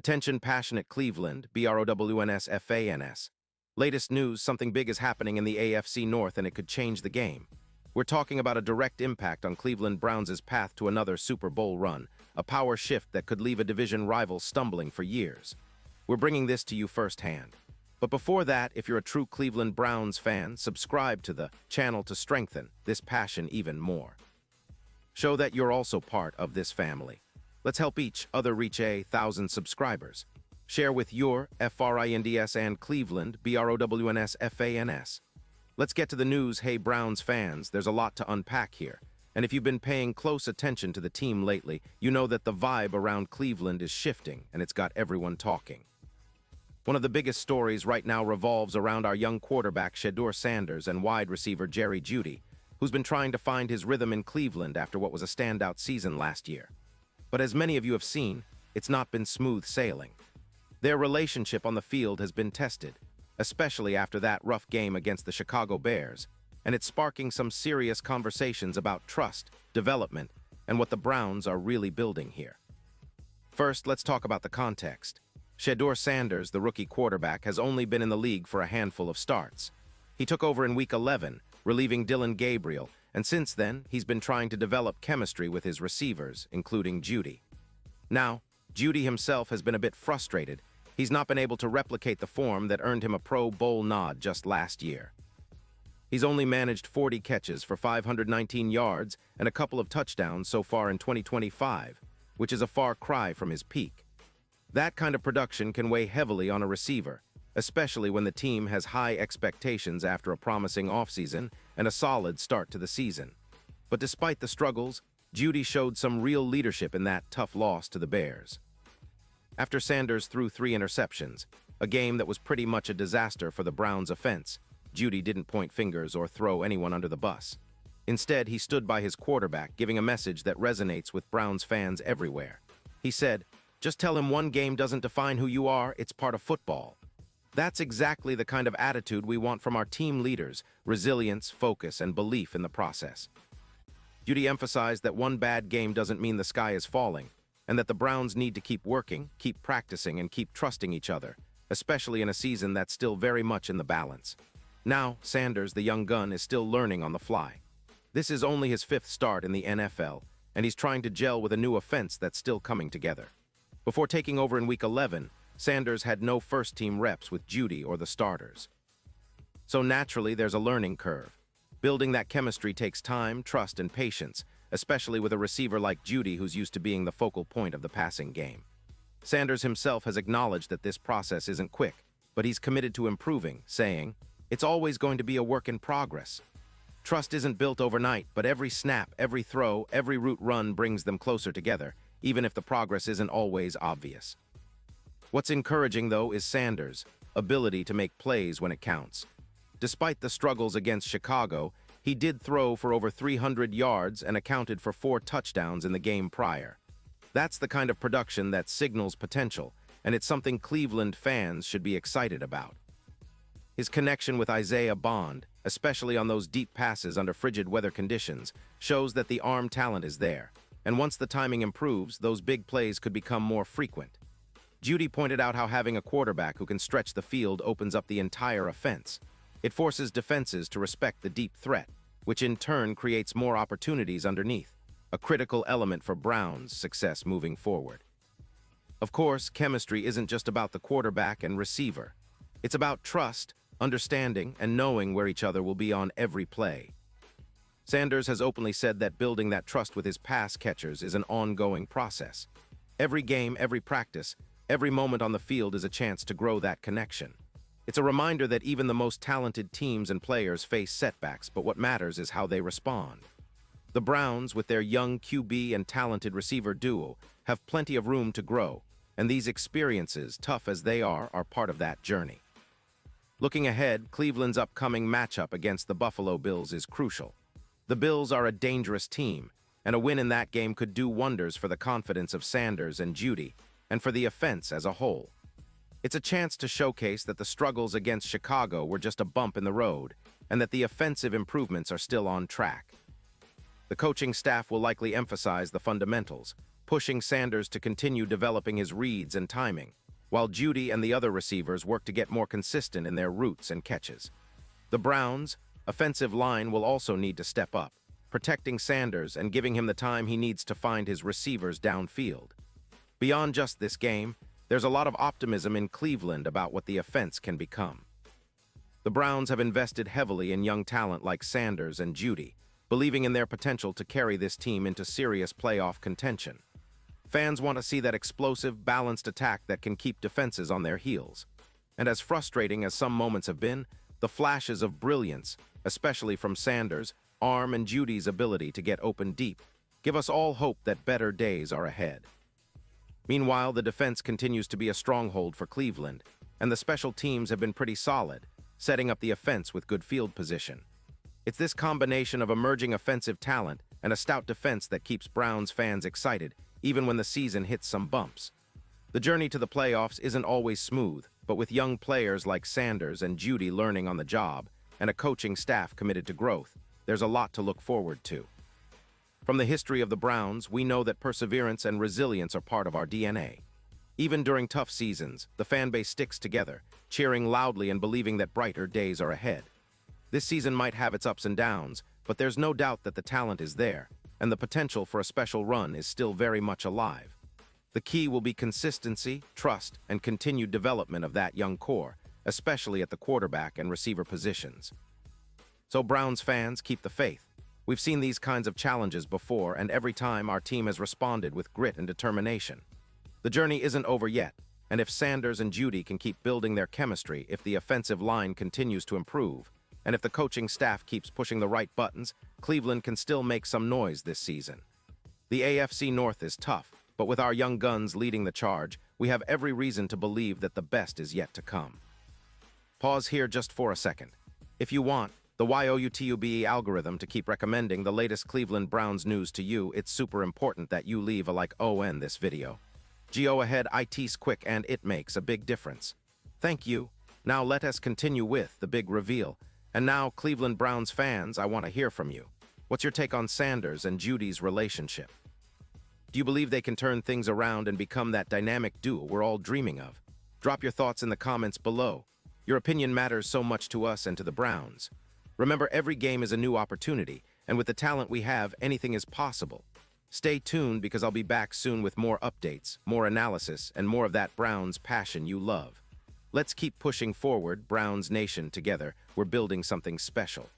Attention passionate Cleveland, BROWNS. Latest news, something big is happening in the AFC North and it could change the game. We're talking about a direct impact on Cleveland Browns' path to another Super Bowl run, a power shift that could leave a division rival stumbling for years. We're bringing this to you firsthand. But before that, if you're a true Cleveland Browns fan, subscribe to the channel to strengthen this passion even more. Show that you're also part of this family. Let's help each other reach 1,000 subscribers. Share with your FRINDS and Cleveland, BROWNS. Let's get to the news. Hey Browns fans, there's a lot to unpack here. And if you've been paying close attention to the team lately, you know that the vibe around Cleveland is shifting and it's got everyone talking. One of the biggest stories right now revolves around our young quarterback Shedur and wide receiver Jeudy, who's been trying to find his rhythm in Cleveland after what was a standout season last year. But as many of you have seen, it's not been smooth sailing. Their relationship on the field has been tested, especially after that rough game against the Chicago Bears, and it's sparking some serious conversations about trust, development, and what the Browns are really building here. First, let's talk about the context. Shedur, the rookie quarterback, has only been in the league for a handful of starts. He took over in Week 11, relieving Dillon Gabriel, and since then, he's been trying to develop chemistry with his receivers, including Jeudy. Now, Jeudy himself has been a bit frustrated. He's not been able to replicate the form that earned him a Pro Bowl nod just last year. He's only managed 40 catches for 519 yards and a couple of touchdowns so far in 2025, which is a far cry from his peak. That kind of production can weigh heavily on a receiver, especially when the team has high expectations after a promising offseason and a solid start to the season. But despite the struggles, Jeudy showed some real leadership in that tough loss to the Bears. After Sanders threw 3 interceptions, a game that was pretty much a disaster for the Browns' offense, Jeudy didn't point fingers or throw anyone under the bus. Instead, he stood by his quarterback, giving a message that resonates with Browns fans everywhere. He said, "Just tell him one game doesn't define who you are, it's part of football." That's exactly the kind of attitude we want from our team leaders: resilience, focus, and belief in the process. Jeudy emphasized that one bad game doesn't mean the sky is falling, and that the Browns need to keep working, keep practicing, and keep trusting each other, especially in a season that's still very much in the balance. Now, Sanders, the young gun, is still learning on the fly. This is only his 5th start in the NFL, and he's trying to gel with a new offense that's still coming together. Before taking over in Week 11, Sanders had no first-team reps with Jeudy or the starters. So naturally, there's a learning curve. Building that chemistry takes time, trust, and patience, especially with a receiver like Jeudy who's used to being the focal point of the passing game. Sanders himself has acknowledged that this process isn't quick, but he's committed to improving, saying, "It's always going to be a work in progress. Trust isn't built overnight, but every snap, every throw, every route run brings them closer together, even if the progress isn't always obvious." What's encouraging, though, is Sanders' ability to make plays when it counts. Despite the struggles against Chicago, he did throw for over 300 yards and accounted for 4 touchdowns in the game prior. That's the kind of production that signals potential, and it's something Cleveland fans should be excited about. His connection with Isaiah Bond, especially on those deep passes under frigid weather conditions, shows that the arm talent is there, and once the timing improves, those big plays could become more frequent. Jeudy pointed out how having a quarterback who can stretch the field opens up the entire offense. It forces defenses to respect the deep threat, which in turn creates more opportunities underneath, a critical element for Browns' success moving forward. Of course, chemistry isn't just about the quarterback and receiver. It's about trust, understanding, and knowing where each other will be on every play. Sanders has openly said that building that trust with his pass catchers is an ongoing process. Every game, every practice, every moment on the field is a chance to grow that connection. It's a reminder that even the most talented teams and players face setbacks, but what matters is how they respond. The Browns, with their young QB and talented receiver duo, have plenty of room to grow, and these experiences, tough as they are part of that journey. Looking ahead, Cleveland's upcoming matchup against the Buffalo Bills is crucial. The Bills are a dangerous team, and a win in that game could do wonders for the confidence of Sanders and Jeudy, and for the offense as a whole. It's a chance to showcase that the struggles against Chicago were just a bump in the road, and that the offensive improvements are still on track. The coaching staff will likely emphasize the fundamentals: pushing Sanders to continue developing his reads and timing, while Jeudy and the other receivers work to get more consistent in their routes and catches. The Browns' offensive line will also need to step up, protecting Sanders and giving him the time he needs to find his receivers downfield. Beyond just this game, there's a lot of optimism in Cleveland about what the offense can become. The Browns have invested heavily in young talent like Sanders and Jeudy, believing in their potential to carry this team into serious playoff contention. Fans want to see that explosive, balanced attack that can keep defenses on their heels. And as frustrating as some moments have been, the flashes of brilliance, especially from Sanders' arm and Jeudy's ability to get open deep, give us all hope that better days are ahead. Meanwhile, the defense continues to be a stronghold for Cleveland, and the special teams have been pretty solid, setting up the offense with good field position. It's this combination of emerging offensive talent and a stout defense that keeps Browns fans excited, even when the season hits some bumps. The journey to the playoffs isn't always smooth, but with young players like Sanders and Jeudy learning on the job, and a coaching staff committed to growth, there's a lot to look forward to. From the history of the Browns, we know that perseverance and resilience are part of our DNA. Even during tough seasons, the fan base sticks together, cheering loudly and believing that brighter days are ahead. This season might have its ups and downs, but there's no doubt that the talent is there, and the potential for a special run is still very much alive. The key will be consistency, trust, and continued development of that young core, especially at the quarterback and receiver positions. So Browns fans, keep the faith. We've seen these kinds of challenges before, and every time our team has responded with grit and determination. The journey isn't over yet, and if Sanders and Jeudy can keep building their chemistry, if the offensive line continues to improve, and if the coaching staff keeps pushing the right buttons, Cleveland can still make some noise this season. The AFC North is tough, but with our young guns leading the charge, we have every reason to believe that the best is yet to come. Pause here just for a second. If you want the YouTube algorithm to keep recommending the latest Cleveland Browns news to you, it's super important that you leave a like on this video. Go ahead, it's quick and it makes a big difference. Thank you. Now let us continue with the big reveal. And now, Cleveland Browns fans, I want to hear from you. What's your take on Sanders and Jeudy's relationship? Do you believe they can turn things around and become that dynamic duo we're all dreaming of? Drop your thoughts in the comments below. Your opinion matters so much to us and to the Browns. Remember, every game is a new opportunity, and with the talent we have, anything is possible. Stay tuned because I'll be back soon with more updates, more analysis, and more of that Browns passion you love. Let's keep pushing forward, Browns Nation, together. We're building something special.